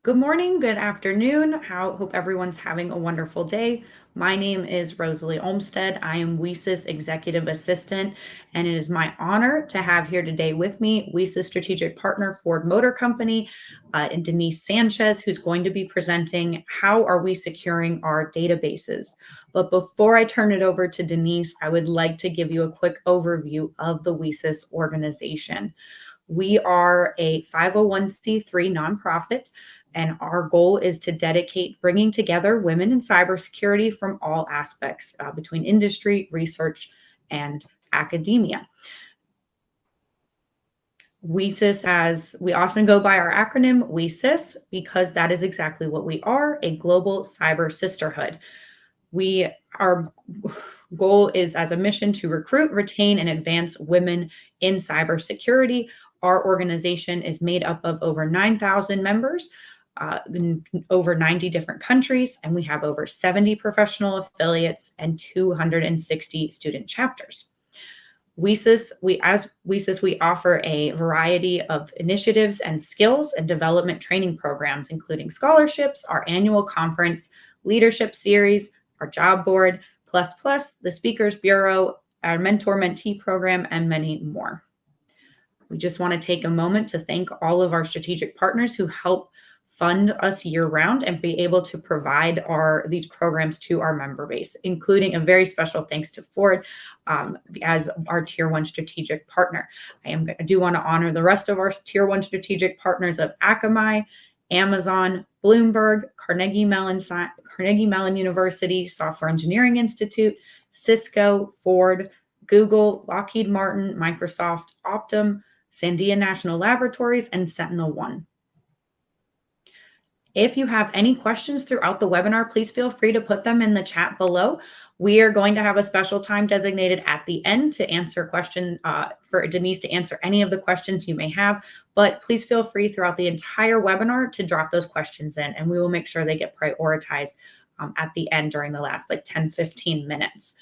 Good morning, good afternoon. Hope everyone's having a wonderful day. My name is Rosalie Olmsted. I am WESIS Executive Assistant, and it is my honor to have here today with me WESIS Strategic Partner Ford Motor Company and Denise Sanchez, who's going to be presenting how are we securing our databases. But before I turn it over to Denise, I would like to give you a quick overview of the WESIS organization. We are a 501c3 nonprofit, and our goal is to dedicate bringing together women in cybersecurity from all aspects between industry, research, and academia. WESIS, as we often go by our acronym WESIS, because that is exactly what we are, a global cyber sisterhood. Our goal is as a mission to recruit, retain, and advance women in cybersecurity. Our organization is made up of over 9,000 members in over 90 different countries, and we have over 70 professional affiliates and 260 student chapters. As WESIS, we offer a variety of initiatives and skills and development training programs, including scholarships, our annual conference, leadership series, our job board, plus the Speakers Bureau, our mentor-mentee program, and many more. We just want to take a moment to thank all of our strategic partners who help fund us year-round and be able to provide these programs to our member base, including a very special thanks to Ford as our Tier 1 strategic partner. I do want to honor the rest of our Tier 1 strategic partners of Akamai, Amazon, Bloomberg, Carnegie Mellon University, Software Engineering Institute, Cisco, Ford, Google, Lockheed Martin, Microsoft, Optum, Sandia National Laboratories, and SentinelOne. If you have any questions throughout the webinar, please feel free to put them in the chat below. We are going to have a special time designated at the end to answer questions for Denise to answer any of the questions you may have, but please feel free throughout the entire webinar to drop those questions in, and we will make sure they get prioritized at the end during the last 10-15 minutes.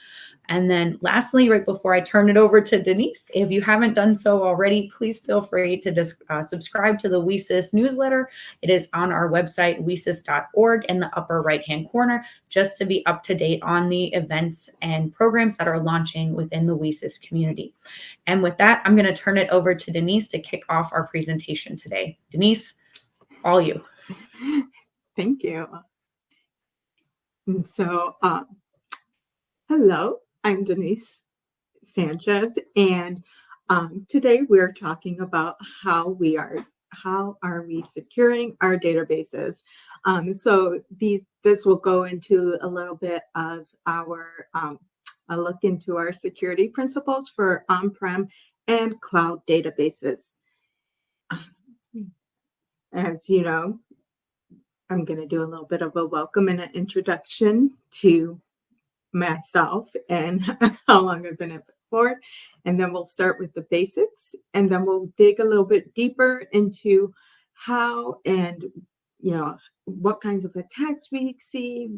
And then lastly, right before I turn it over to Denise, if you haven't done so already, please feel free to subscribe to the WESIS newsletter. It is on our website, wesis.org, in the upper right-hand corner, just to be up to date on the events and programs that are launching within the WESIS community. And with that, I'm going to turn it over to Denise to kick off our presentation today. Denise, all you. Thank you. And so, hello, I'm Denise Sanchez, and today we're talking about how are we securing our databases. So this will go into a little bit of our a look into our security principles for on-prem and cloud databases. As you know, I'm going to do a little bit of a welcome and an introduction to myself and how long I've been at Ford. And then we'll start with the basics, and then we'll dig a little bit deeper into how and what kinds of attacks we see,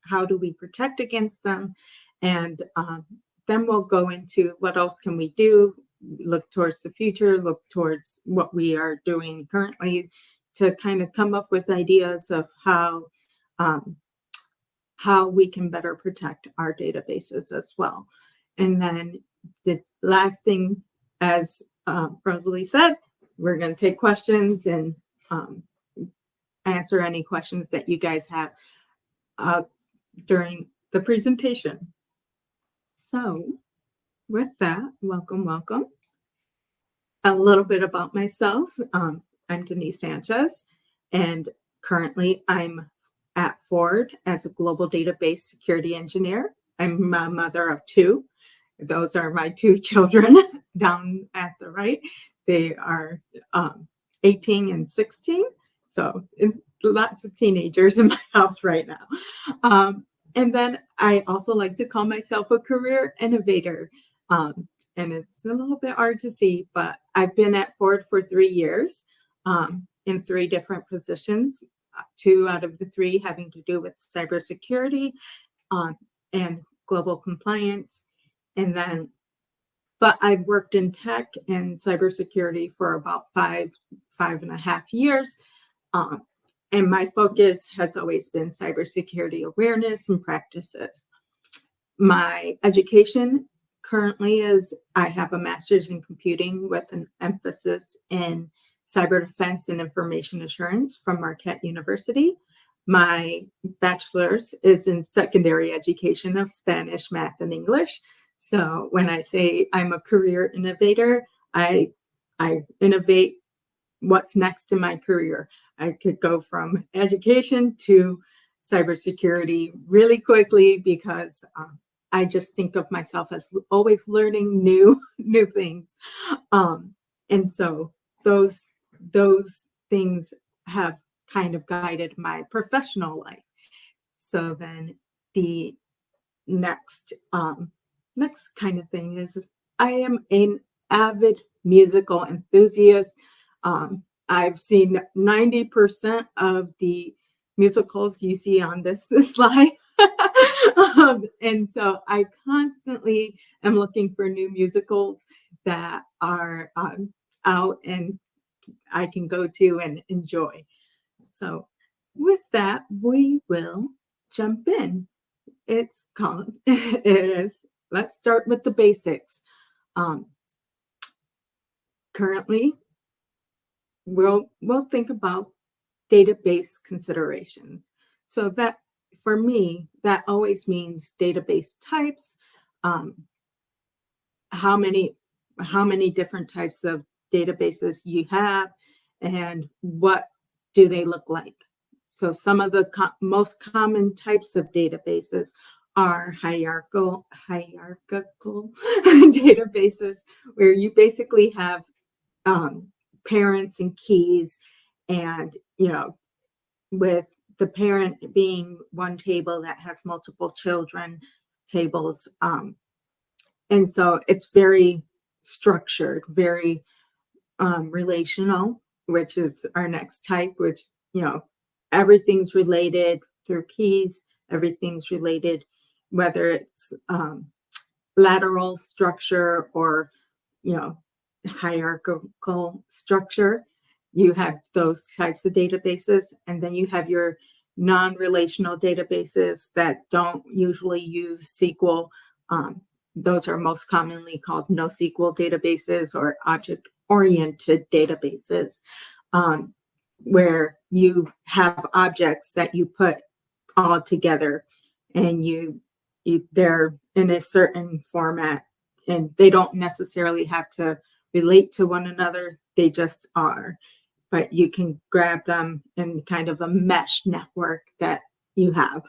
how do we protect against them, and then we'll go into what else can we do, look towards the future, look towards what we are doing currently to kind of come up with ideas of how we can better protect our databases as well. And then the last thing, as Rosalie said, we're going to take questions and answer any questions that you guys have during the presentation. So with that, welcome. A little bit about myself. I'm Denise Sanchez, and currently I'm at Ford as a global database security engineer. I'm a mother of two. Those are my two children down at the right. They are 18 and 16. So lots of teenagers in my house right now. And then I also like to call myself a career innovator. And it's a little bit hard to see, but I've been at Ford for 3 years in 3 different positions, 2 out of the 3 having to do with cybersecurity and global compliance. And then, but I've worked in tech and cybersecurity for about 5.5 years. And my focus has always been cybersecurity awareness and practices. My education currently is I have a master's in computing with an emphasis in cyber defense and information assurance from Marquette University. My bachelor's is in secondary education of Spanish, math, and English. So when I say I'm a career innovator, I innovate what's next in my career. I could go from education to cybersecurity really quickly because I just think of myself as always learning new things, and so those things have kind of guided my professional life. So then the next next kind of thing is I am an avid musical enthusiast. I've seen 90% of the musicals you see on this slide. And so I constantly am looking for new musicals that are out and I can go to and enjoy. So with that, we will jump in. It's called, it is, let's start with the basics. Um, Currently, we'll think about database considerations. So that, for me, that always means database types, um, how many different types of databases you have, and what do they look like. So some of the most common types of databases are hierarchical databases, where you basically have parents and keys, and with the parent being one table that has multiple children tables, and so it's very structured, very relational, which is our next type, which, everything's related through keys, everything's related, whether it's lateral structure or, hierarchical structure. You have those types of databases, and then you have your non-relational databases that don't usually use SQL. Those are most commonly called NoSQL databases or object-oriented databases, where you have objects that you put all together, and they're in a certain format, and they don't necessarily have to relate to one another. They just are. But you can grab them in kind of a mesh network that you have.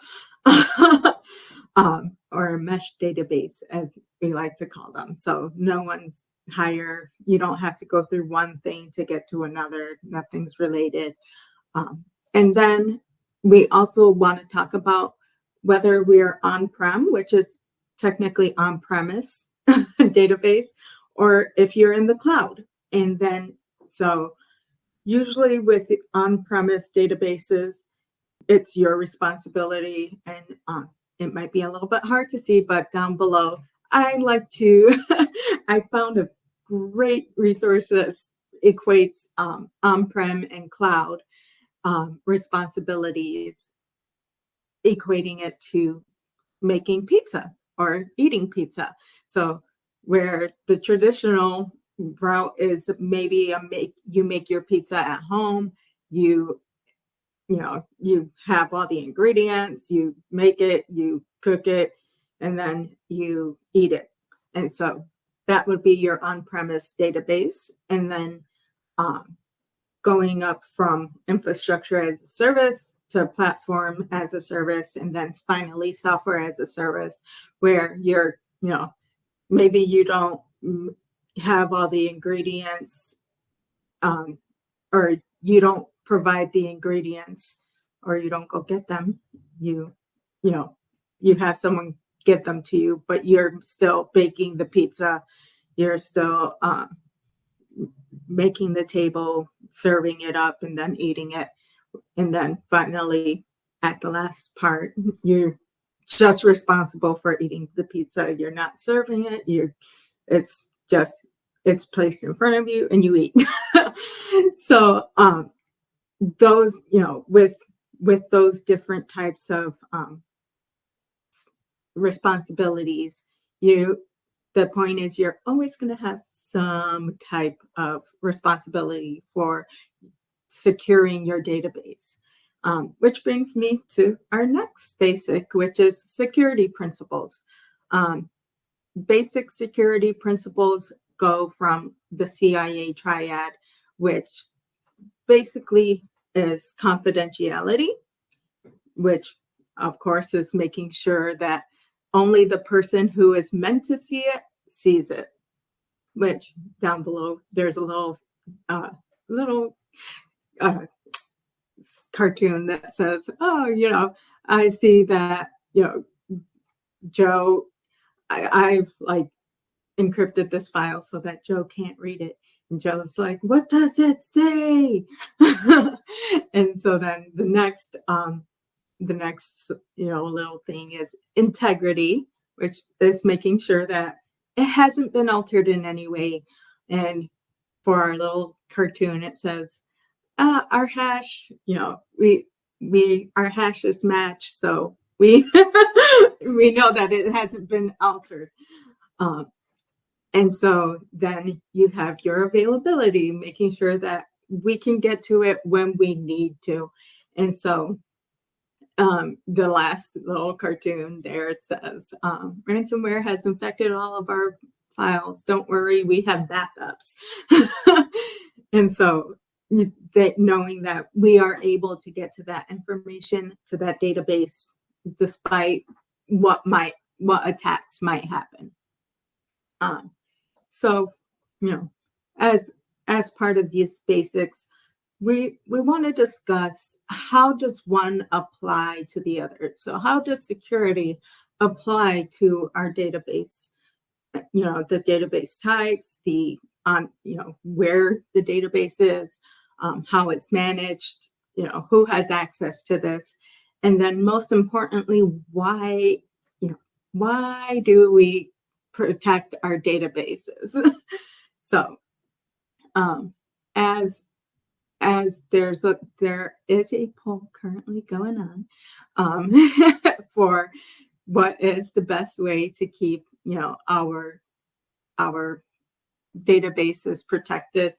Or a mesh database, as we like to call them. So no one's higher. You don't have to go through one thing to get to another. Nothing's related. And then we also want to talk about whether we're on-prem, which is technically on-premise database, or if you're in the cloud. And then, so usually with the on-premise databases, it's your responsibility, and it might be a little bit hard to see, but down below, I found a great resource that equates on-prem and cloud responsibilities, equating it to making pizza or eating pizza. So where the traditional route is maybe you make your pizza at home, you have all the ingredients, you make it, you cook it, and then you eat it. And so that would be your on-premise database. And then going up from infrastructure as a service to platform as a service, and then finally software as a service, where you're, maybe you don't have all the ingredients, or you don't provide the ingredients, or you don't go get them. You have someone give them to you, but you're still baking the pizza. You're still making the table, serving it up, and then eating it. And then finally, at the last part, you're just responsible for eating the pizza. You're not serving it. It's placed in front of you and you eat. So those, with those different types of responsibilities, the point is you're always going to have some type of responsibility for securing your database. Which brings me to our next basic, which is security principles. Basic security principles go from the CIA triad, which basically is confidentiality, which of course is making sure that only the person who is meant to see it sees it. Which down below there's a little cartoon that says, "Oh, I see that Joe. I've like encrypted this file so that Joe can't read it." And Joe's like, "What does it say?" And so then the next little thing is integrity, which is making sure that it hasn't been altered in any way. And for our little cartoon, it says, our hash, our hash is matched, so we we know that it hasn't been altered. And so then you have your availability, making sure that we can get to it when we need to. And so the last little cartoon there says, ransomware has infected all of our files. Don't worry, we have backups. And so knowing that we are able to get to that information, to that database, despite what attacks might happen. So, as part of these basics, we want to discuss, how does one apply to the other? So how does security apply to our database? The database types, where the database is, how it's managed, who has access to this, and then most importantly, why do we protect our databases? So, as there is a poll currently going on for what is the best way to keep our databases protected.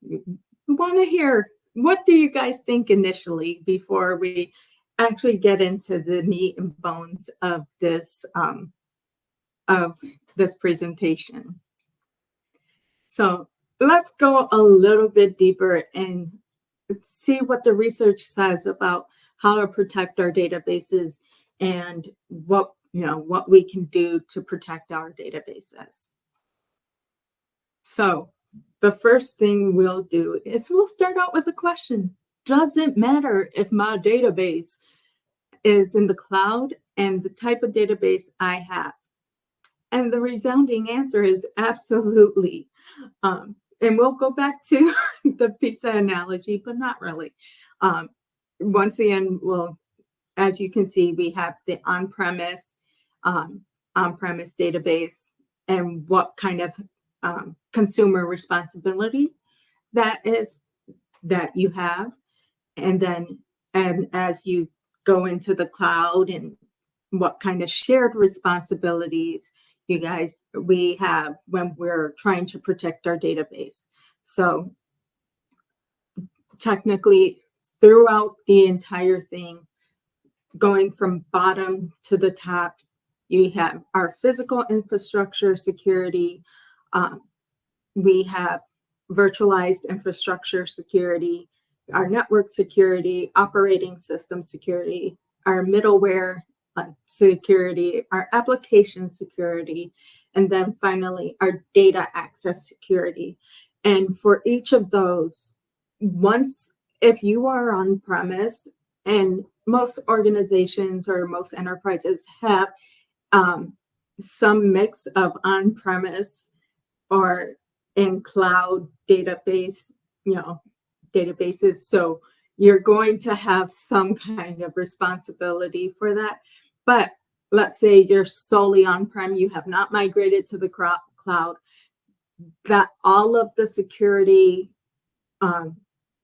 We want to hear, what do you guys think initially before we actually get into the meat and bones of this presentation? So let's go a little bit deeper and see what the research says about how to protect our databases and what we can do to protect our databases. So the first thing we'll do is we'll start out with a question. Does it matter if my database is in the cloud and the type of database I have? And the resounding answer is absolutely. And we'll go back to the pizza analogy, but not really. Once again, as you can see, we have the on-premise database and what kind of consumer responsibility that you have. And as you go into the cloud, and what kind of shared responsibilities we have when we're trying to protect our database. So technically, throughout the entire thing, going from bottom to the top, you have our physical infrastructure security. We have virtualized infrastructure security, our network security, operating system security, our middleware security, our application security, and then finally our data access security. And for each of those, if you are on premise, and most organizations or most enterprises have some mix of on-premise or in cloud databases. So you're going to have some kind of responsibility for that. But let's say you're solely on-prem, you have not migrated to the cloud, that all of the security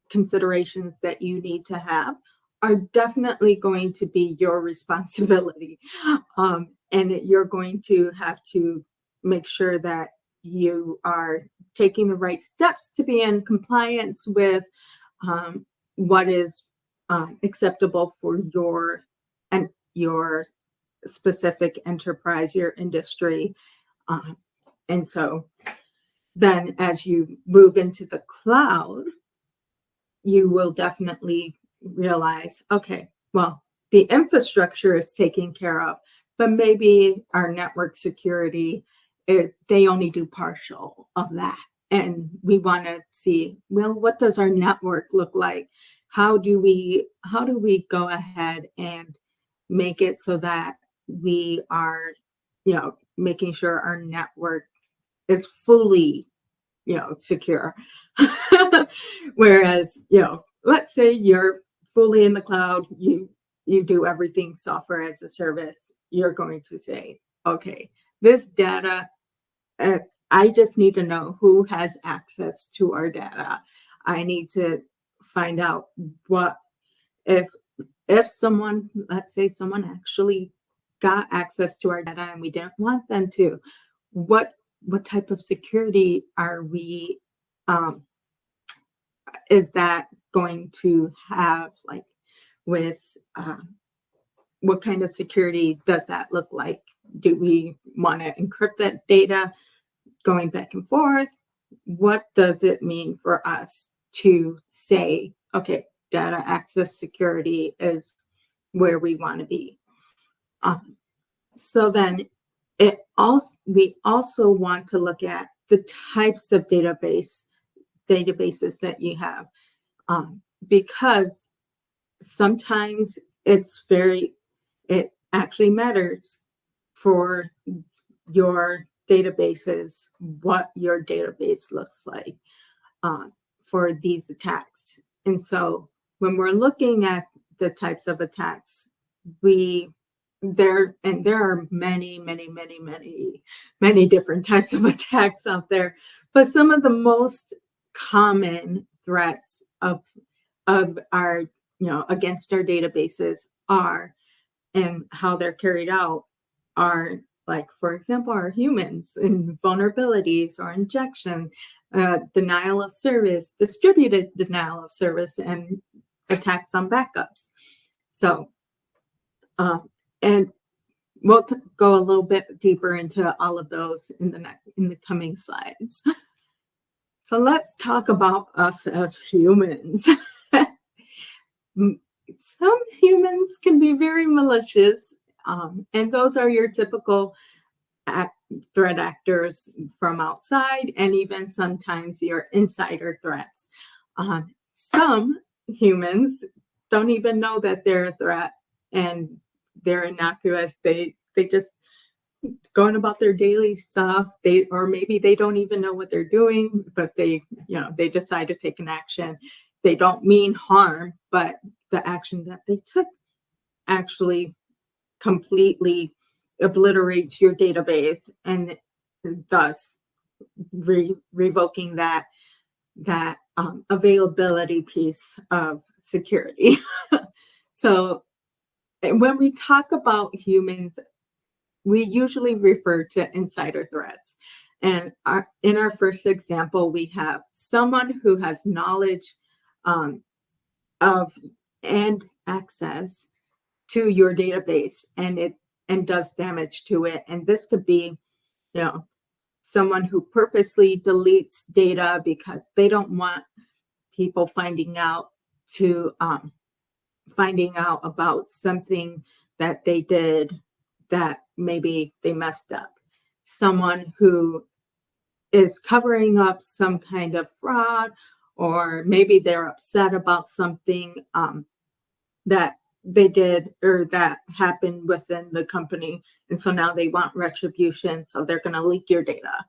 considerations that you need to have are definitely going to be your responsibility. And you're going to have to make sure that you are taking the right steps to be in compliance with what is acceptable for your specific enterprise, your industry. And so then as you move into the cloud, you will definitely realize, okay, well, the infrastructure is taken care of, but maybe our network security, they only do partial of that. And we want to see, well, what does our network look like? How do we go ahead and make it so that we are, making sure our network is fully, secure. Whereas, let's say you're fully in the cloud, you do everything software as a service, you're going to say, okay, this data, I just need to know who has access to our data. I need to find out what if someone, let's say someone actually got access to our data and we didn't want them to, what type of security are we is that going to have, like, with what kind of security does that look like? Do we want to encrypt that data going back and forth? What does it mean for us to say, okay, data access security is where we want to be? So then we also want to look at the types of databases that you have, because sometimes it actually matters for your databases what your database looks like for these attacks. And so when we're looking at the types of attacks, there are many, many, many, many, many different types of attacks out there. But some of the most common threats of our, against our databases are, and how they're carried out are, like, for example, our humans and vulnerabilities or injection, denial of service, distributed denial of service, and attacks on backups. So, and we'll go a little bit deeper into all of those in the coming slides. So let's talk about us as humans. Some humans can be very malicious, and those are your typical threat actors from outside, and even sometimes your insider threats. Some humans don't even know that they're a threat, and they're innocuous. They just going about their daily stuff. Or maybe they don't even know what they're doing, but they decide to take an action. They don't mean harm, but the action that they took actually completely obliterates your database, and thus revoking that availability piece of security. So when we talk about humans, we usually refer to insider threats. And in our first example, we have someone who has knowledge of and access to your database, and does damage to it. And this could be, someone who purposely deletes data because they don't want people finding out about something that they did that maybe they messed up. Someone who is covering up some kind of fraud, or maybe they're upset about something that they did or that happened within the company. And so now they want retribution. So they're going to leak your data.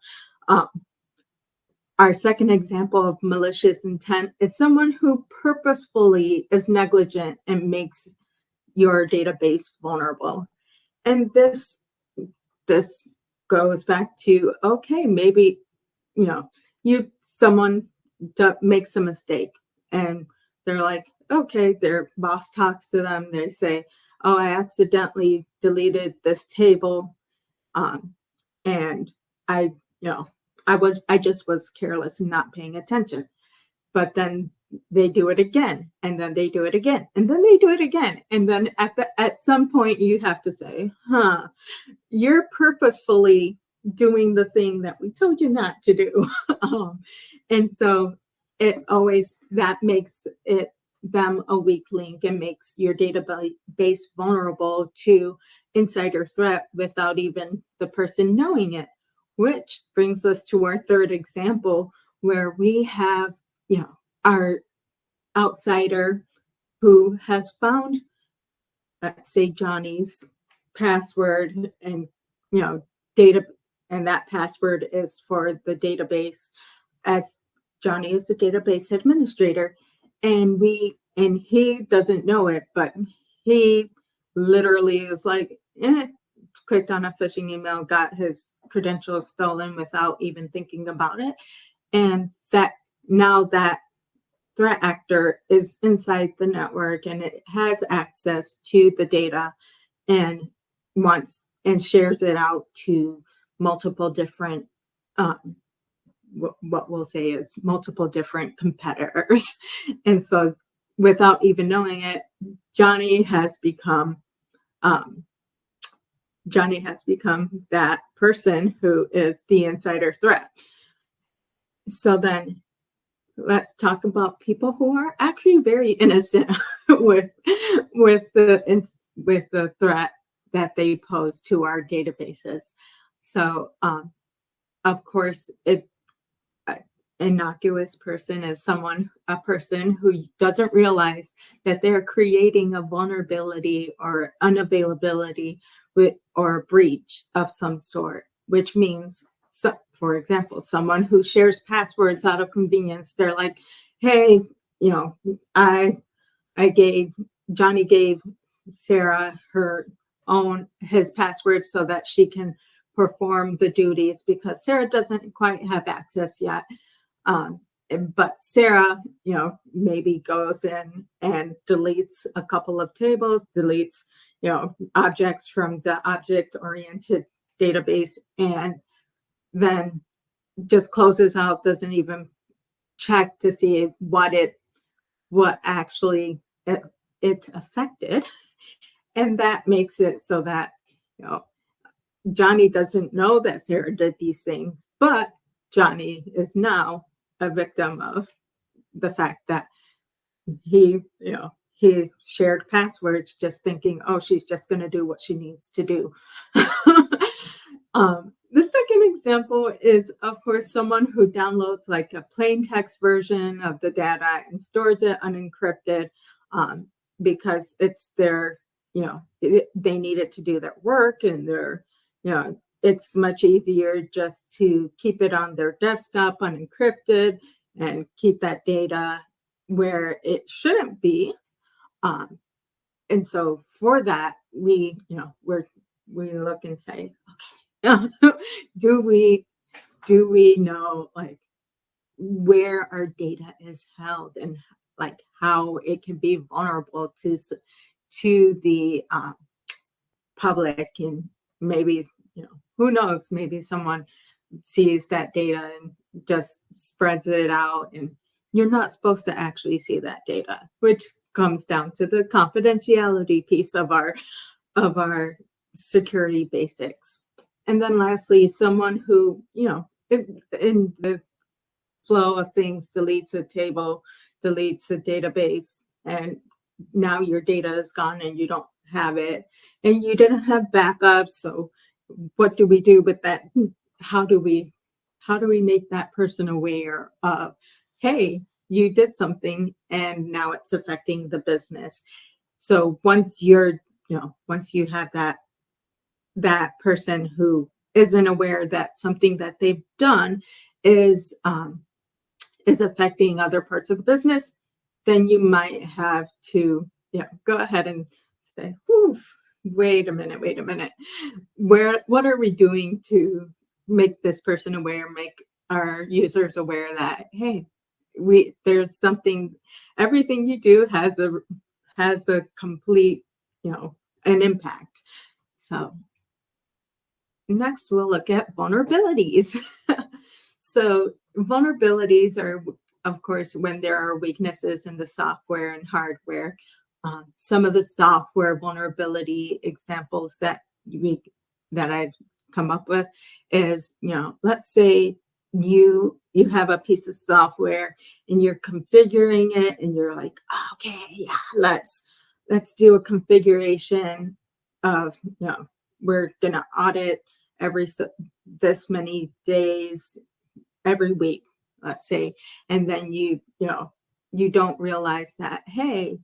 Our second example of malicious intent is someone who purposefully is negligent and makes your database vulnerable. And this goes back to, okay, maybe, someone makes a mistake. and they're like, okay, their boss talks to them. They say, oh, I accidentally deleted this table. And I, you know, I just was careless and not paying attention. But then they do it again, and then they do it again, and then they do it again. And then at some point you have to say, you're purposefully doing the thing that we told you not to do. And so it always, that makes it them a weak link and makes your database vulnerable to insider threat without even the person knowing it, which brings us to our third example, where we have, our outsider who has found, let's say, Johnny's password, and data, and that password is for the database, as Johnny is the database administrator, and he doesn't know it, but he literally is like, clicked on a phishing email, got his credentials stolen without even thinking about it. And that now that threat actor is inside the network and it has access to the data and wants and shares it out to multiple different, what we'll say is multiple different competitors. And so without even knowing it, Johnny has become that person who is the insider threat. So then let's talk about people who are actually very innocent with the threat that they pose to our databases. So, of course, innocuous person is a person who doesn't realize that they're creating a vulnerability or unavailability or a breach of some sort, which means, so, for example, someone who shares passwords out of convenience. They're like, hey, Johnny gave Sarah his password so that she can perform the duties because Sarah doesn't quite have access yet. But Sarah, maybe goes in and deletes a couple of tables, deletes, objects from the object-oriented database, and then just closes out, doesn't even check to see what actually it affected. And that makes it so that, Johnny doesn't know that Sarah did these things, but Johnny is now a victim of the fact that he shared passwords just thinking, oh, she's just going to do what she needs to do. The second example is, of course, someone who downloads like a plain text version of the data and stores it unencrypted because it's their, they need it to do their work, and it's much easier just to keep it on their desktop unencrypted and keep that data where it shouldn't be. And so for that, we look and say, okay, do we know like where our data is held and like how it can be vulnerable to the public, and maybe who knows, maybe someone sees that data and just spreads it out, and you're not supposed to actually see that data, which comes down to the confidentiality piece of our security basics. And then lastly, someone who, in the flow of things, deletes a table, deletes a database, and now your data is gone and you don't have it, and you didn't have backups. So what do we do with that? How do we make that person aware of, hey, you did something and now it's affecting the business? So once you have that person who isn't aware that something that they've done is affecting other parts of the business, then you might have to go ahead and say, wait a minute. What are we doing to make this person aware, make our users aware that, hey, there's something, everything you do has a complete, an impact. So next we'll look at vulnerabilities. So vulnerabilities are, of course, when there are weaknesses in the software and hardware. Some of the software vulnerability examples that I've come up with is, let's say you have a piece of software and you're configuring it and you're like, okay, yeah, let's do a configuration of, we're gonna audit this many days every week, let's say, and then you don't realize that, hey,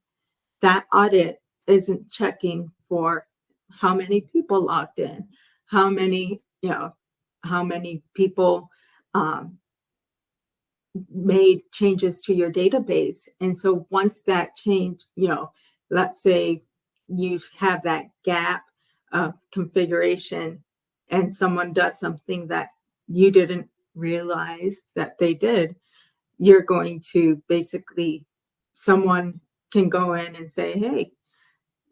that audit isn't checking for how many people logged in, how many people um, made changes to your database. And so once that change, let's say you have that gap of configuration and someone does something that you didn't realize that they did, you're going to basically, someone can go in and say, hey,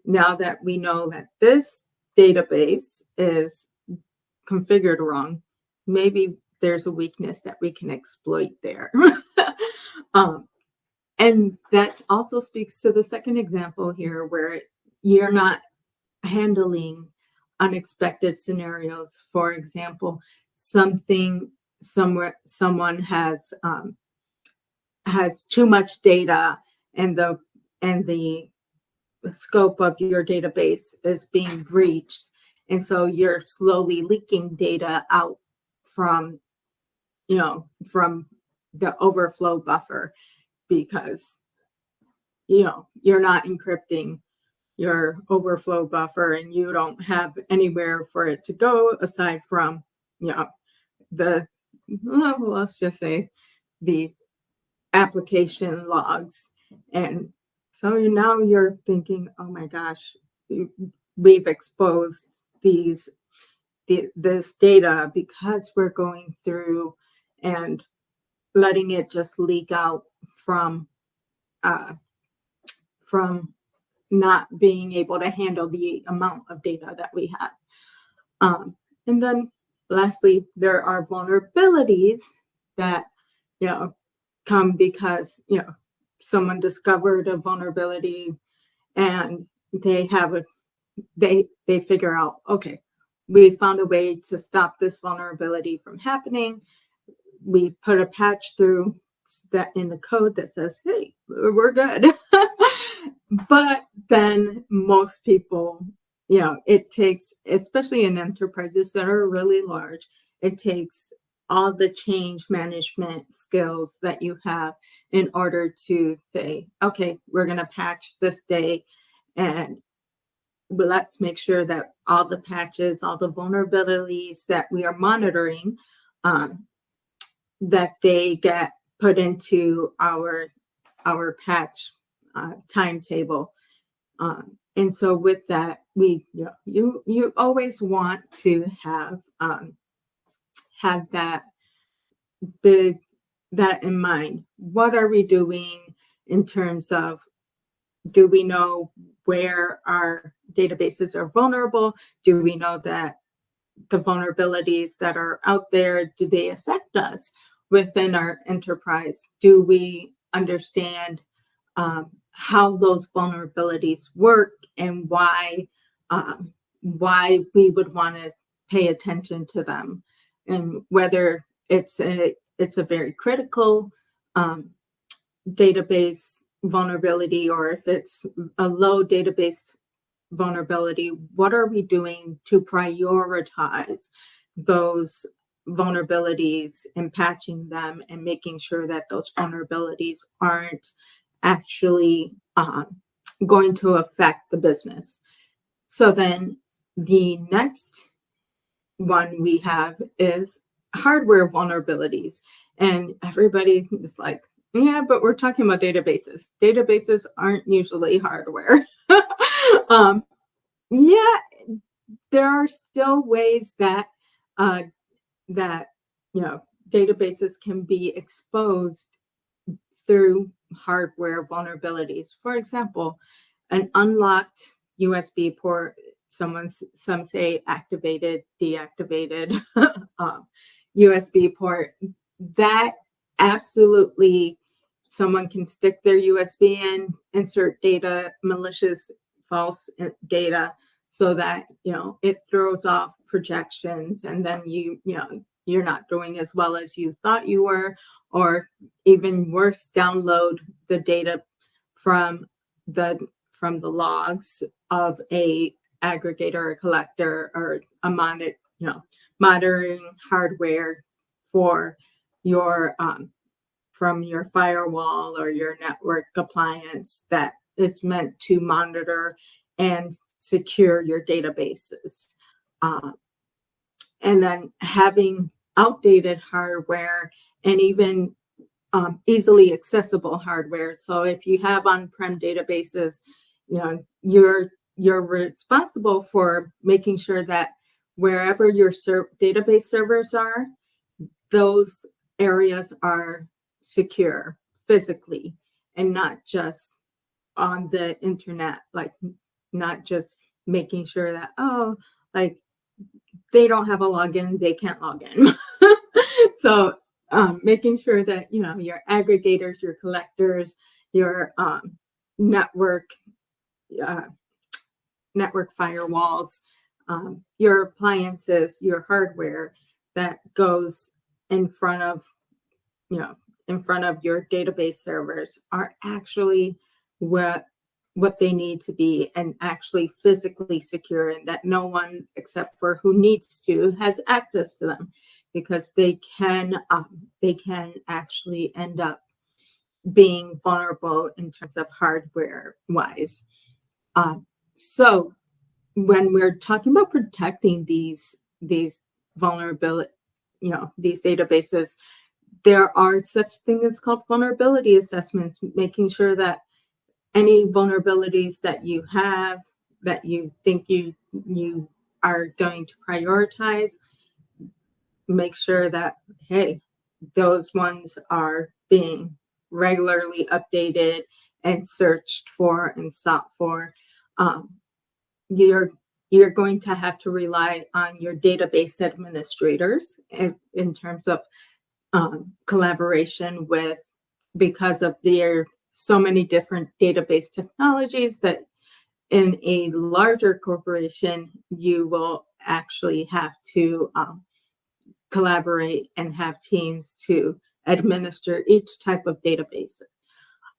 now that we know that this database is configured wrong, maybe there's a weakness that we can exploit there. um, and that also speaks to the second example here, where you're not handling unexpected scenarios. For example, someone has too much data, and the scope of your database is being breached, and so you're slowly leaking data out from from the overflow buffer, because you're not encrypting your overflow buffer and you don't have anywhere for it to go aside from the let's just say the application logs. And so now you're thinking, oh my gosh, we've exposed this data because we're going through and letting it just leak out from uh, not being able to handle the amount of data that we have. And then lastly, there are vulnerabilities that come because someone discovered a vulnerability, and they figure out, okay, we found a way to stop this vulnerability from happening. We put a patch through that in the code that says, hey, we're good. But then most people, it takes, especially in enterprises that are really large, it takes all the change management skills that you have in order to say, okay, we're going to patch this day, and let's make sure that all the patches, all the vulnerabilities that we are monitoring, that they get put into our patch timetable. And so with that, you always want to have that in mind. What are we doing in terms of, do we know where our databases are vulnerable? Do we know that the vulnerabilities that are out there, do they affect us within our enterprise? Do we understand how those vulnerabilities work and why we would want to pay attention to them, and whether it's a very critical database vulnerability, or if it's a low database vulnerability, what are we doing to prioritize those vulnerabilities and patching them and making sure that those vulnerabilities aren't actually going to affect the business. So then the next one we have is hardware vulnerabilities. And everybody is like, yeah, but we're talking about databases. Databases aren't usually hardware. Yeah, there are still ways that that databases can be exposed through hardware vulnerabilities. For example, an unlocked USB port, some say activated, deactivated USB port, that absolutely someone can stick their USB in, insert data, malicious false data, so that it throws off projections, and then you're not doing as well as you thought you were, or even worse, download the data from the logs of a aggregator or collector or a monitoring hardware for your from your firewall or your network appliance that is meant to monitor and secure your databases. Uh, and then having outdated hardware and even easily accessible hardware. So if you have on-prem databases, you're responsible for making sure that wherever your database servers are, those areas are secure physically and not just on the internet, like not just making sure that, like they don't have a login, they can't log in. So making sure that your aggregators, your collectors, your network firewalls, your appliances, your hardware that goes in front of your database servers are actually what they need to be, and actually physically secure, and that no one except for who needs to has access to them, because they can actually end up being vulnerable in terms of hardware wise. So when we're talking about protecting these vulnerability, these databases, there are such things called vulnerability assessments, making sure that any vulnerabilities that you have that you think you are going to prioritize, make sure that, hey, those ones are being regularly updated and searched for and sought for. You're going to have to rely on your database administrators in terms of collaboration with, because of their so many different database technologies, that in a larger corporation, you will actually have to collaborate and have teams to administer each type of database.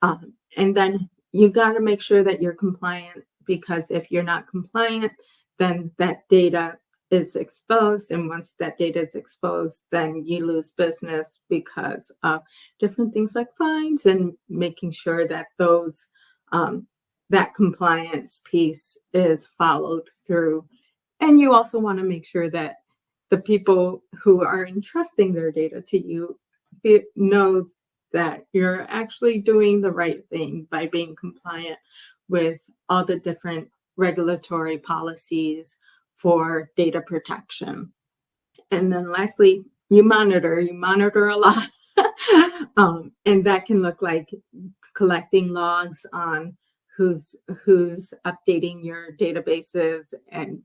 And then you got to make sure that you're compliant, because if you're not compliant, then that data is exposed. And once that data is exposed, then you lose business because of different things like fines, and making sure that those that compliance piece is followed through. And you also want to make sure that the people who are entrusting their data to you knows that you're actually doing the right thing by being compliant with all the different regulatory policies for data protection. And then lastly, you monitor a lot. And that can look like collecting logs on who's updating your databases and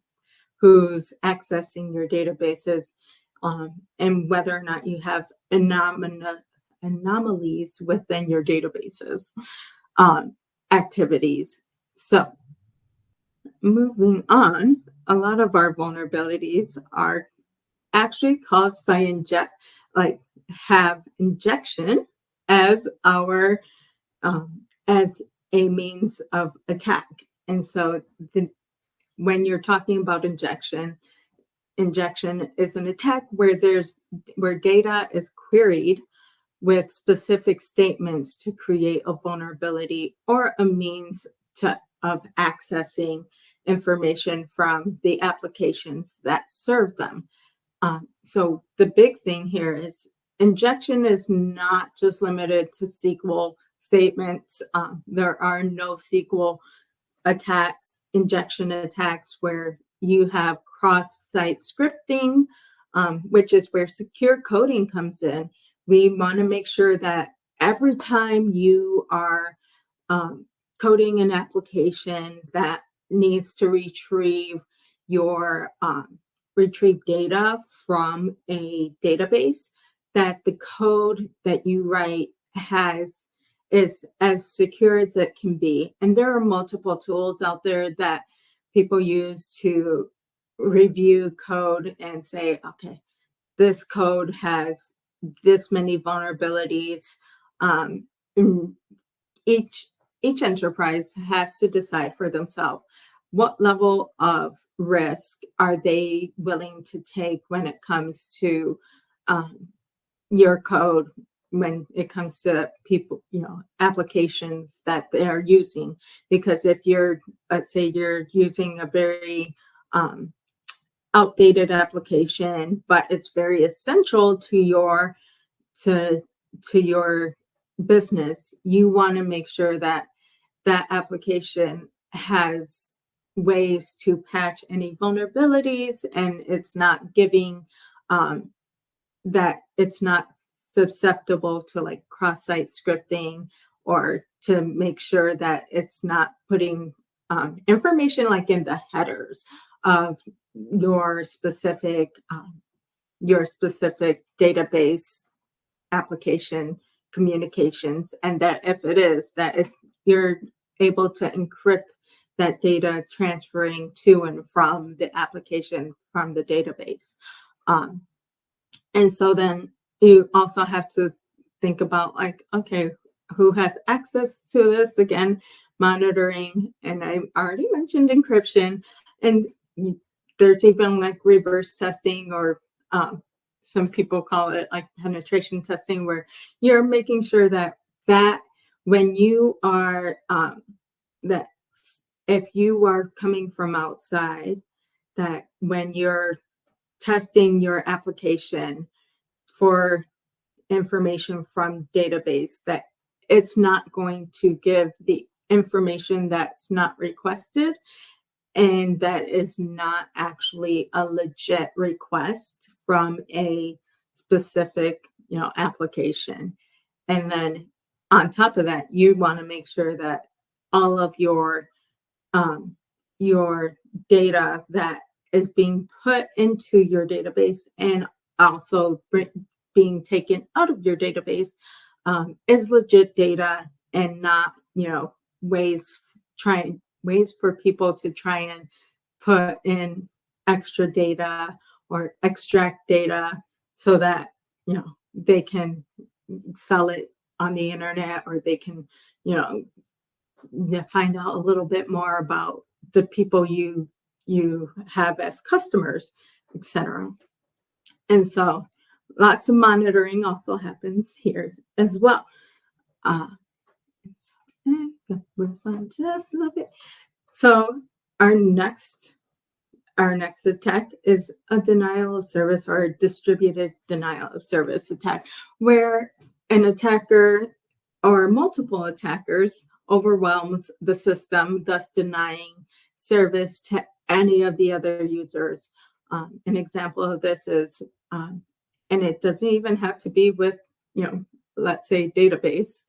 who's accessing your databases, and whether or not you have anomalies within your databases activities. So moving on, a lot of our vulnerabilities are actually caused by have injection as our as a means of attack. And so when you're talking about injection is an attack where data is queried with specific statements to create a vulnerability or a means of accessing information from the applications that serve them. So the big thing here is injection is not just limited to SQL statements. There are no SQL attacks, injection attacks, where you have cross-site scripting, which is where secure coding comes in. We want to make sure that every time you are coding an application that needs to retrieve your retrieve data from a database, that the code that you write is as secure as it can be. And there are multiple tools out there that people use to review code and say, okay, this code has this many vulnerabilities. Um, each each enterprise has to decide for themselves what level of risk are they willing to take when it comes to um, your code, when it comes to people, applications that they're using. Because if let's say you're using a very um, outdated application, but it's very essential to to your business, you want to make sure that that application has ways to patch any vulnerabilities, and it's not giving um, that it's not susceptible to like cross-site scripting, or to make sure that it's not putting information like in the headers of your specific database application communications, and that if it is that if you're able to encrypt that data transferring to and from the application from the database. Um, and so then you also have to think about like, okay, who has access to this? Again, monitoring, and I already mentioned encryption, and there's even like reverse testing, or some people call it like penetration testing, where you're making sure that when you are that if you are coming from outside, that when you're testing your application for information from database, that it's not going to give the information that's not requested, and that is not actually a legit request from a specific application. And then on top of that, you want to make sure that all of your data that is being put into your database, and also being taken out of your database, is legit data, and not ways for people to try and put in extra data or extract data so that they can sell it on the internet, or they can find out a little bit more about the people you have as customers, etc. And so lots of monitoring also happens here as well. Move on just a little bit. So our next attack is a denial of service, or a distributed denial of service attack, where an attacker or multiple attackers overwhelms the system, thus denying service to any of the other users. An example of this is, and it doesn't even have to be with, let's say database.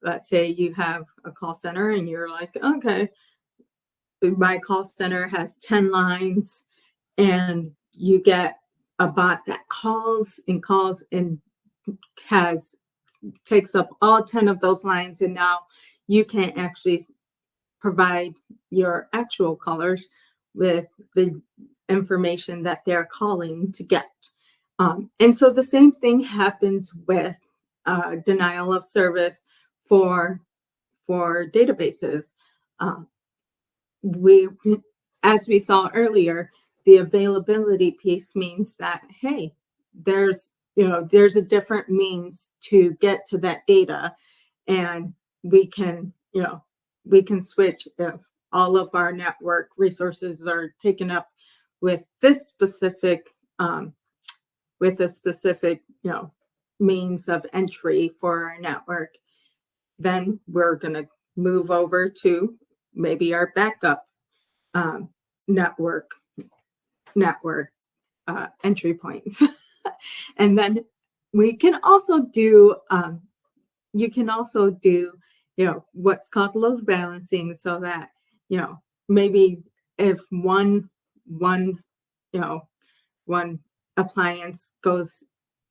Let's say you have a call center, and you're like, okay, my call center has 10 lines, and you get a bot that calls and takes up all 10 of those lines, and now you can't actually provide your actual callers with the information that they're calling to get. And so the same thing happens with denial of service for databases. As we saw earlier, the availability piece means that, hey, there's a different means to get to that data, and we can switch if all of our network resources are taken up with this specific means of entry for our network. Then we're going to move over to maybe our backup network entry points. And then we can also do you can also do, what's called load balancing, so that, maybe if one, you know, one appliance goes,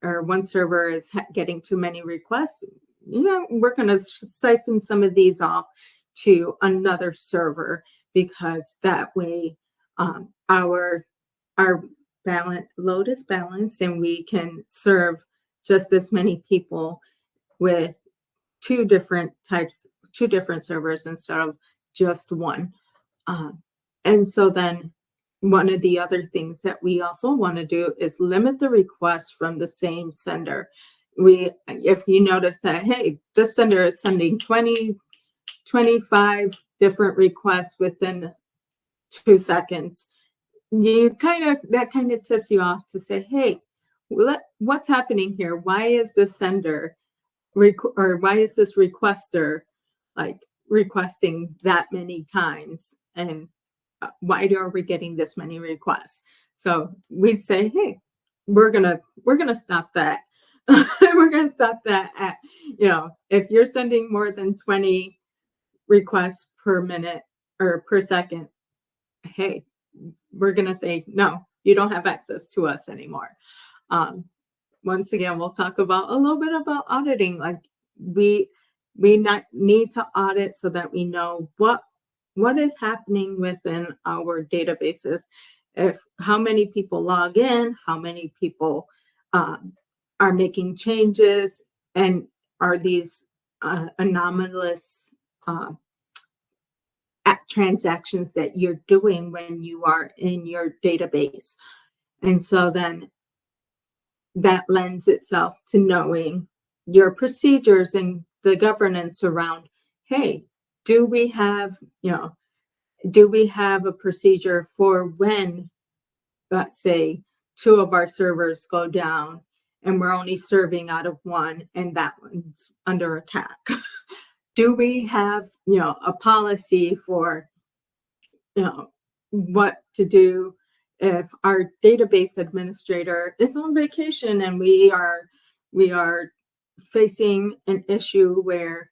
or one server is getting too many requests, we're going to siphon some of these off to another server, because that way, our load is balanced, and we can serve just as many people with two different servers instead of just one. Um, and so then one of the other things that we also want to do is limit the requests from the same sender. If you notice that, hey, this sender is sending 25 different requests within 2 seconds, that kind of tips you off to say, hey, what's happening here? Why is this sender or why is this requester like requesting that many times, and why are we getting this many requests? So we'd say, hey, we're gonna stop that. We're gonna stop that at, if you're sending more than 20 requests per minute or per second, hey, we're gonna say, no, you don't have access to us anymore. um, Once again, we'll talk about a little bit about auditing. Like, we not need to audit so that we know what is happening within our databases. If how many people log in, how many people are making changes, and are these anomalous uh, transactions that you're doing when you are in your database. And so then that lends itself to knowing your procedures and the governance around, hey, do we have, a procedure for when, let's say, two of our servers go down and we're only serving out of one and that one's under attack? Do we have, a policy for, what to do if our database administrator is on vacation and we are facing an issue where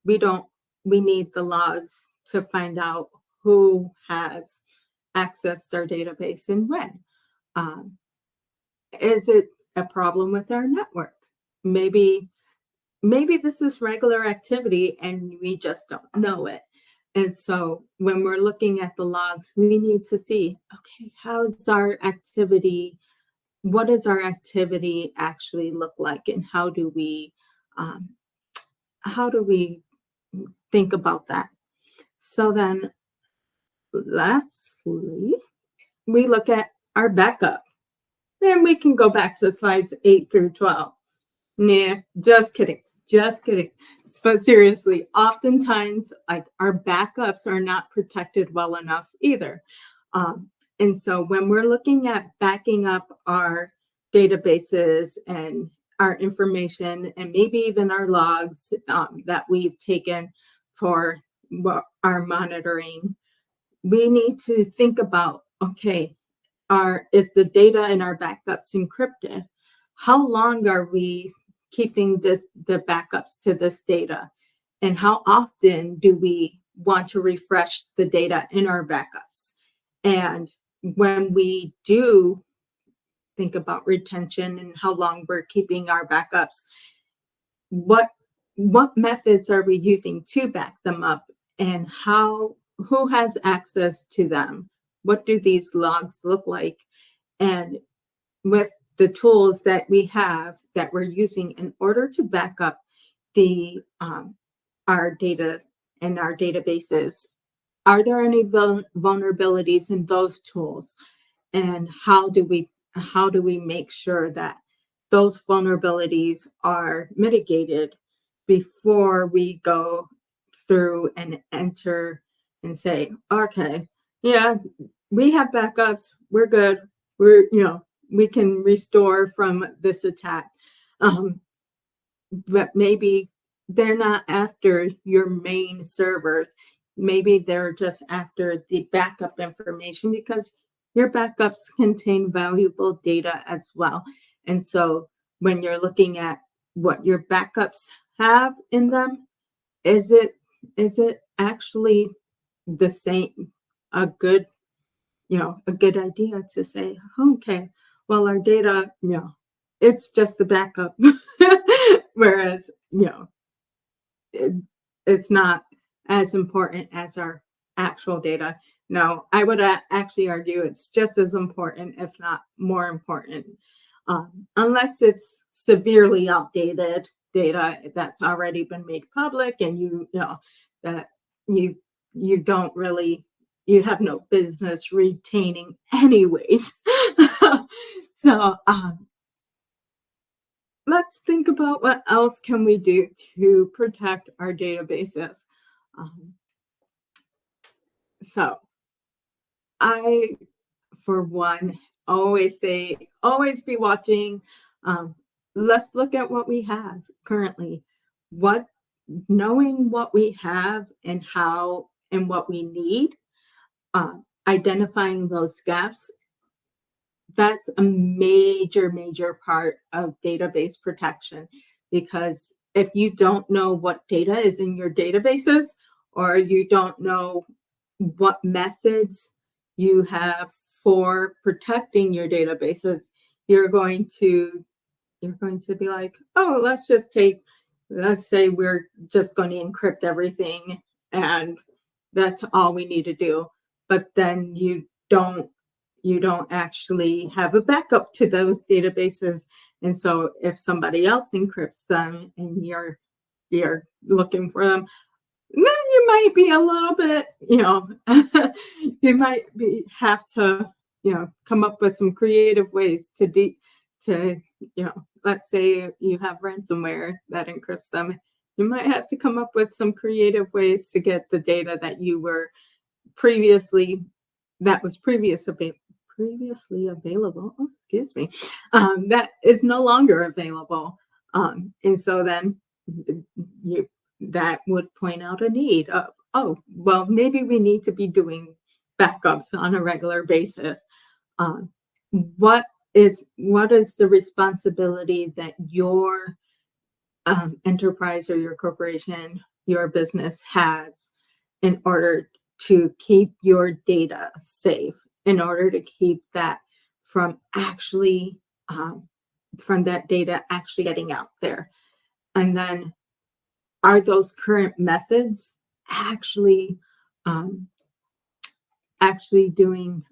we need the logs to find out who has accessed our database and when? um, is it a problem with our network? Maybe this is regular activity and we just don't know it. And so when we're looking at the logs, we need to see, okay, how's our activity? What does our activity actually look like? And um, how do we think about that? So then lastly, we look at our backup, and we can go back to slides 8 through 12. Nah, just kidding. Just kidding. But seriously, oftentimes, like, our backups are not protected well enough either. And so when we're looking at backing up our databases and our information, and maybe even our logs that we've taken for our monitoring, we need to think about, okay, is the data in our backups encrypted? How long are we keeping the backups to this data? And how often do we want to refresh the data in our backups? And when we do think about retention and how long we're keeping our backups, what methods are we using to back them up, and who has access to them? What do these logs look like? And with the tools that we have that we're using in order to back up the our data and our databases, are there any vulnerabilities in those tools? And how do we make sure that those vulnerabilities are mitigated before we go through and enter and say, okay, yeah, we have backups, we're good, we can restore from this attack. But maybe they're not after your main servers. Maybe they're just after the backup information, because your backups contain valuable data as well. And so when you're looking at what your backups have in them, is it actually the same, a good, a good idea to say, okay, well, our data, it's just the backup. Whereas, it, it's not as important as our actual data. No, I would actually argue it's just as important, if not more important, unless it's severely outdated data that's already been made public, and that you you don't really, you have no business retaining anyways. So let's think about what else can we do to protect our databases. Um, so I, for one, always say, always be watching. Um, let's look at what we have currently. What Knowing what we have and how and what we need, identifying those gaps, that's a major part of database protection. Because if you don't know what data is in your databases, or you don't know what methods you have for protecting your databases, you're going to be like, oh, let's say we're just going to encrypt everything, and that's all we need to do. But then you don't actually have a backup to those databases. And so if somebody else encrypts them and you're looking for them, then you might be a little bit, you might have to, come up with some creative ways to, let's say you have ransomware that encrypts them. You might have to come up with some creative ways to get the data that you were previously, that was previously available. Oh, excuse me. That is no longer available. And so then you that would point out a need of, oh, well, maybe we need to be doing backups on a regular basis. Um, what is the responsibility that your enterprise or your corporation, your business has, in order to keep your data safe, in order to keep that from actually from that data actually getting out there? And then, are those current methods actually um, actually doing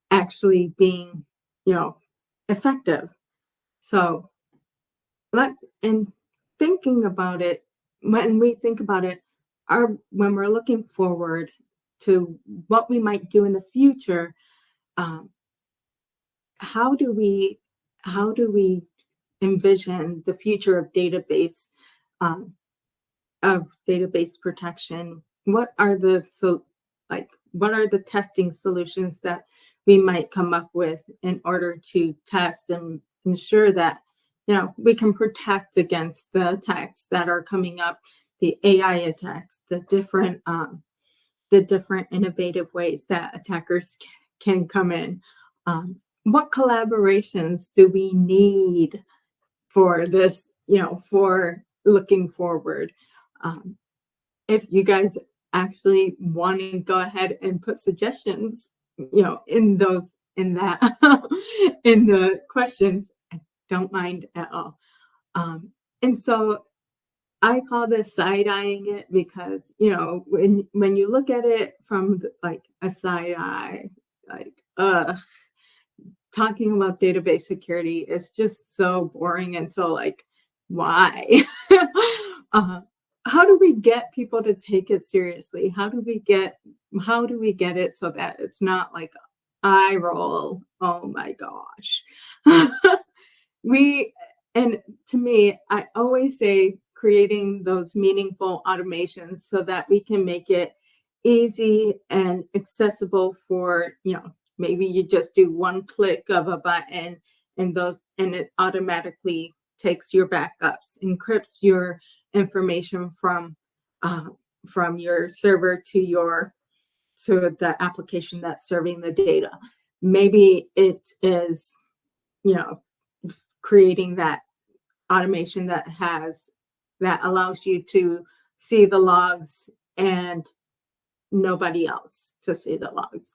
actually being, effective? So and thinking about it, when we think about it, when we're looking forward to what we might do in the future, um, how do we envision the future um, of database protection? What are what are the testing solutions that we might come up with in order to test and ensure that we can protect against the attacks that are coming up, the AI attacks, the different innovative ways that attackers can come in? What collaborations do we need for this, for looking forward? Um, if you guys actually want to go ahead and put suggestions, in that in the questions, I don't mind at all. And so I call this side eyeing it, because when you look at it from like a side eye, like talking about database security is just so boring, and so like, why? uh, how do we get people to take it seriously? How do we get it so that it's not like eye roll? Oh my gosh. we and to me, I always say creating those meaningful automations so that we can make it easy and accessible for, maybe you just do one click of a button, and it automatically takes your backups, encrypts your information from your server to the application that's serving the data. Maybe it is, creating that automation that allows you to see the logs and nobody else to see the logs.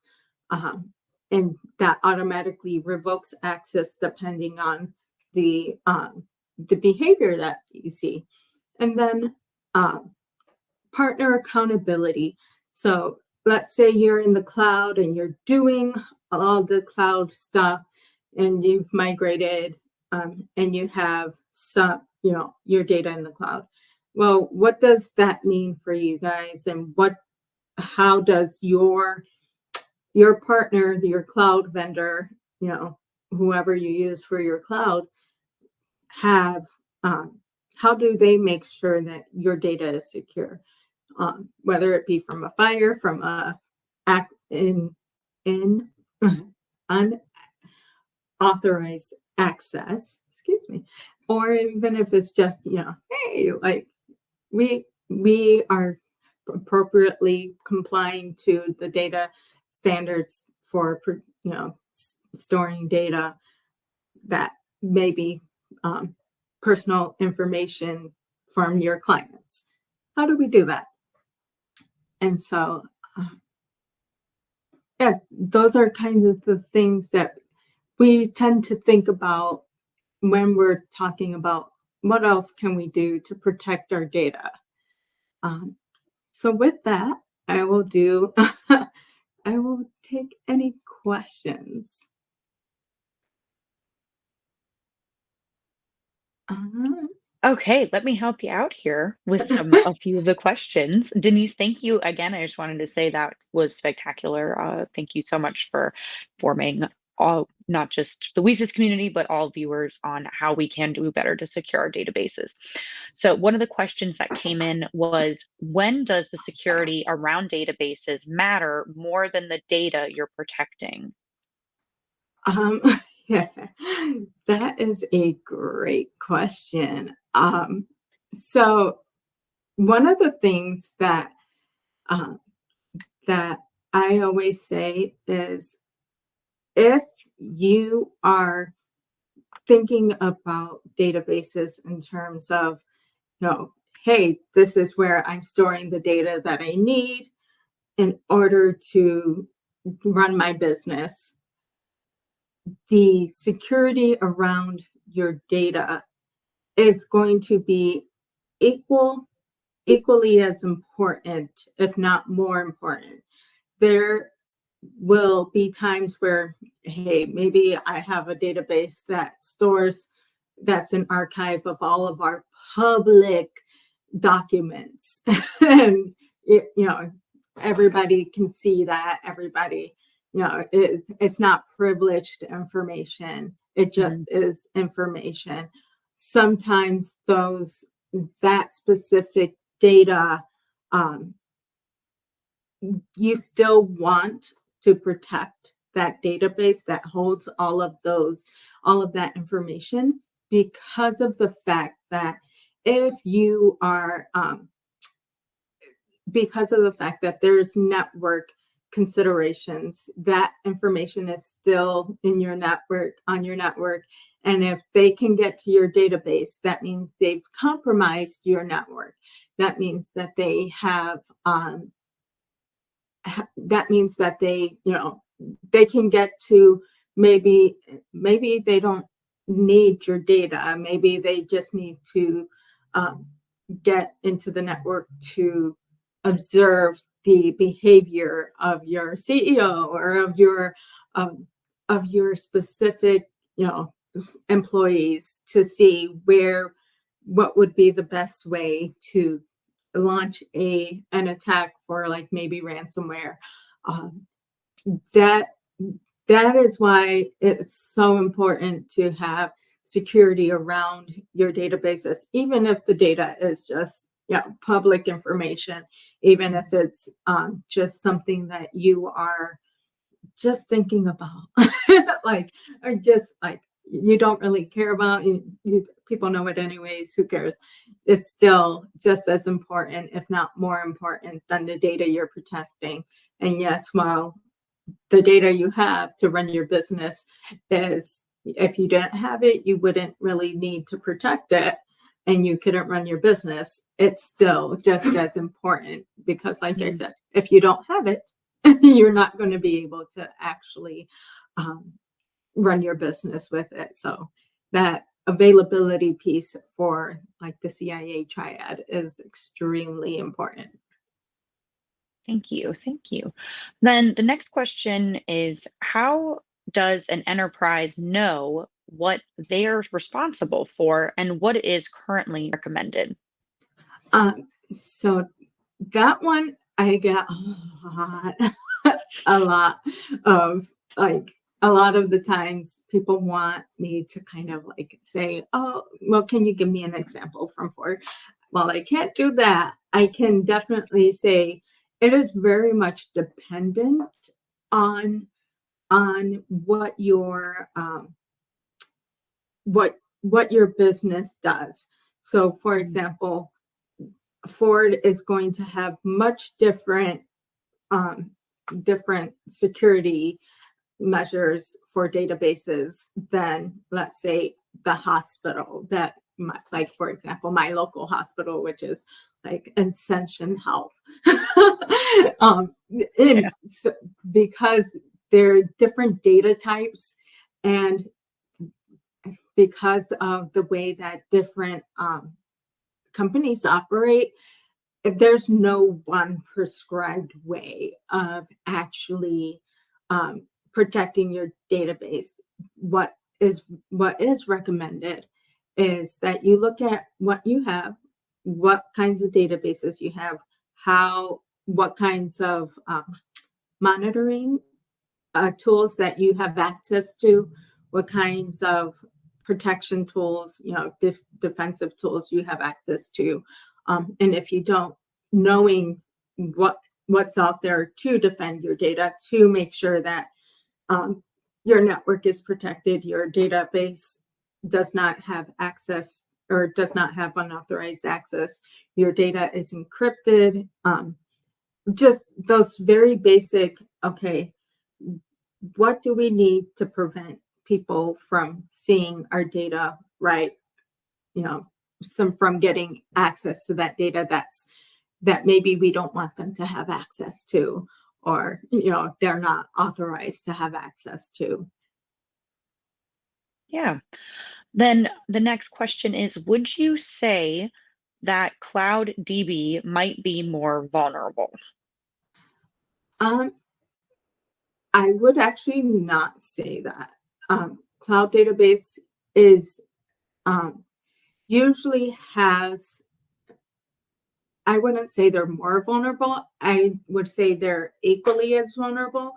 And that automatically revokes access depending on the behavior that you see. And then partner accountability. So let's say you're in the cloud and you're doing all the cloud stuff and you've migrated and you have some, your data in the cloud. Well, what does that mean for you guys? And how does your partner, your cloud vendor, whoever you use for your cloud, have how do they make sure that your data is secure? Whether it be from a fire, from unauthorized access, excuse me, or even if it's just, hey, like we are appropriately complying to the data standards for, storing data that may be personal information from your clients. How do we do that? And so, those are kind of the things that we tend to think about when we're talking about what else can we do to protect our data. So with that, I will take any questions. Okay, let me help you out here with a few of the questions. Denise, thank you again. I just wanted to say that was spectacular. Thank you so much for forming all, not just the WESIS community, but all viewers on how we can do better to secure our databases. So one of the questions that came in was, when does the security around databases matter more than the data you're protecting? Yeah, that is a great question. So one of the things that that I always say is, if you are thinking about databases in terms of, hey, this is where I'm storing the data that I need in order to run my business, the security around your data is going to be equally as important, if not more important. There will be times where, hey, maybe I have a database that's an archive of all of our public documents. And everybody can see that. Everybody, it's not privileged information. It just is information. Sometimes that specific data, you still want to protect that database that holds all of that information, because of the fact that because of the fact that there's network considerations, that information is still in your network, on your network. And if they can get to your database, that means they've compromised your network. That means that they have, they can get to, maybe they don't need your data. Maybe they just need to get into the network to observe the behavior of your CEO or of your specific, employees, to see what would be the best way to launch an attack for, like, maybe ransomware. That is why it's so important to have security around your databases, even if the data is just public information, even if it's just something that you are just thinking about, or just like you don't really care about. People know it anyways. Who cares? It's still just as important, if not more important, than the data you're protecting. And yes, while the data you have to run your business is if you didn't have it, you wouldn't really need to protect it and you couldn't run your business. It's still just as important because, like I Mm. said, if you don't have it, you're not going to be able to actually um, run your business with it. So that availability piece for like the CIA triad is extremely important. Thank you. Thank you. Then the next question is, how does an enterprise know what they're responsible for and what is currently recommended? So that one I get lot, a lot of like a lot of the times people want me to kind of like say, oh, well, can you give me an example from Ford? Well, I can't do that. I can definitely say it is very much dependent on what your what your business does. So, for Mm. example, Ford is going to have much um, different security measures for databases than, let's say, the hospital that, like, for example, my local hospital, which is like Ascension Health. um, and Yeah. so, because there are different data types and because of the way that different companies operate, there's no one prescribed way of actually protecting your database. What is recommended is that you look at what you have, what kinds of databases you have, what kinds of monitoring tools that you have access to, what kinds of protection tools, defensive tools you have access to, and if you don't, knowing what's out there to defend your data to make sure that um, your network is protected, your database does not have access or does not have unauthorized access, your data is encrypted. Just those very basic, okay, what do we need to prevent people from seeing our data, right? You know, some from getting access to that data that maybe we don't want them to have access to, or they're not authorized to have access to. Yeah. Then the next question is, would you say that Cloud DB might be more vulnerable? Um, I would actually not say that. Cloud database is um, usually has, I wouldn't say they're more vulnerable. I would say they're equally as vulnerable.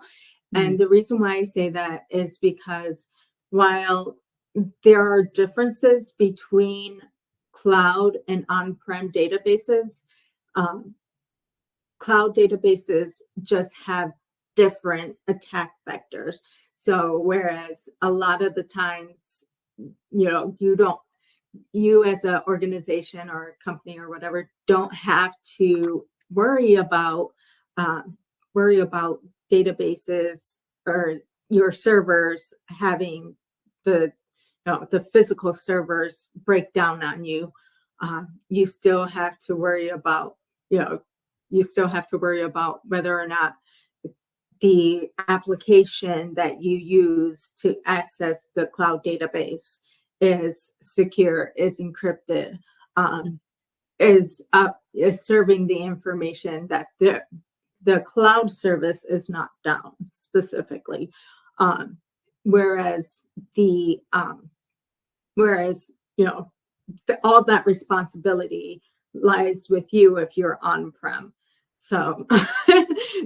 And Mm. the reason why I say that is because while there are differences between cloud and on-prem databases, um, cloud databases just have different attack vectors. So whereas a lot of the times, you don't you as an organization or a company or whatever don't have to um, worry about databases or your servers having the physical servers break down on you. You still have to worry about you know you still have to worry about whether or not the application that you use to access the cloud database is secure, is encrypted, Mm. is serving the information that the cloud service is not down specifically. Um, whereas the whereas all that responsibility lies with you if you're on-prem. So,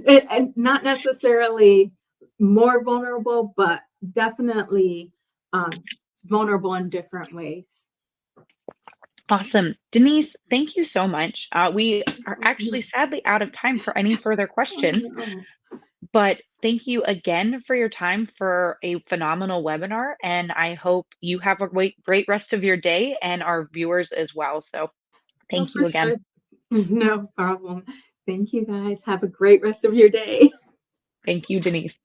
and not necessarily more vulnerable, but definitely vulnerable in different ways. Awesome. Denise, thank you so much. We are actually sadly out of time for any further Oh, questions, no. but thank you again for your time for a phenomenal webinar. And I hope you have a great rest of your day and our viewers as well. So Oh, thank for you again. sure. No problem. Thank you guys. Have a great rest of your day. Thank you, Denise.